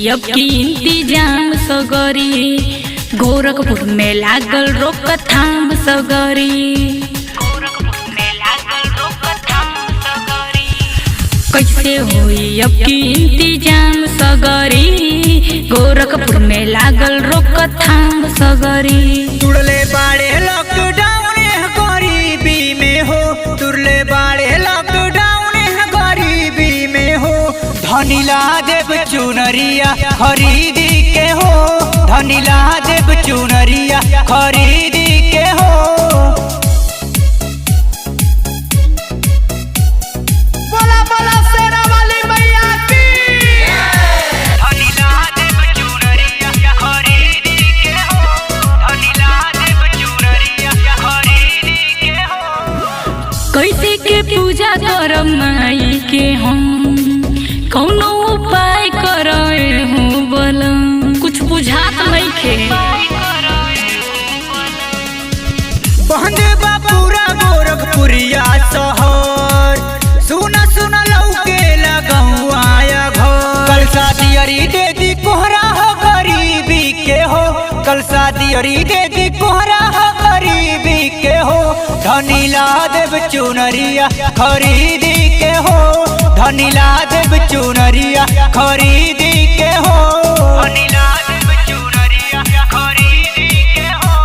अब की इंतजाम सगरी, गोरखपुर में लागल रोकथाम सगरी। कैसे हुई अब की इंतजाम सगरी, गोरखपुर में लागल रोकथाम सगरी। तुड़ले बाड़े लॉकडाउन गरीबी में हो, तुड़ले बाड़े लॉकडाउन गरीबी में हो। धनीला देव चुनरिया खरीदी के हो, धनीला देव चुनरिया खरीदी के हो। कैसे के पूजा करब माई के हम, कौनो उपाय करे हूँ बोला, कुछ बुझात नहीं खे। बंद बा पूरा गोरखपुरिया शहर, सुना सुना लौके लगाऊं आया घर। कल शादी अरी दे दी कोहरा हो गरीबी के हो, कल शादी अरी दे दी कोहरा हो गरीबी के हो। धनीला देव चुनरिया खरीदी के हो, धनीला देव चुनरिया खरीदी के हो। धनीला देव चुनरिया खरीदी के हो।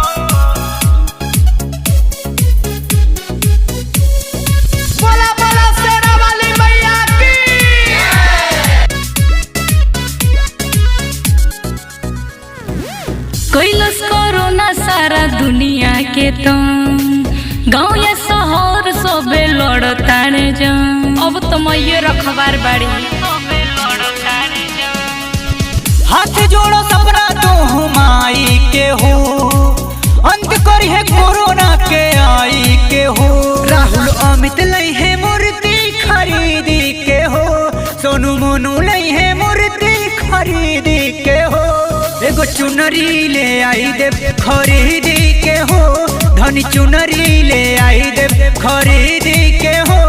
बोला बोला शेरा वाली मैया की। कैलस कोरोना सारा दुनिया के तुम, गाँव या शहर सबे लड़ताने जंग। अब तो मैं रखबार बाड़ी, हाथ जोड़ो सपना तो माई के हो, अंत करी है कोरोना के आई के हो। राहुल अमित लई है मूर्ति खरीदी के हो, सोनू मोनू लई है मूर्ति खरीदी के हो। एगो चुनरी ले आई देव खरीदी के हो, धनी चुनरी ले आई देव खरीदी के हो।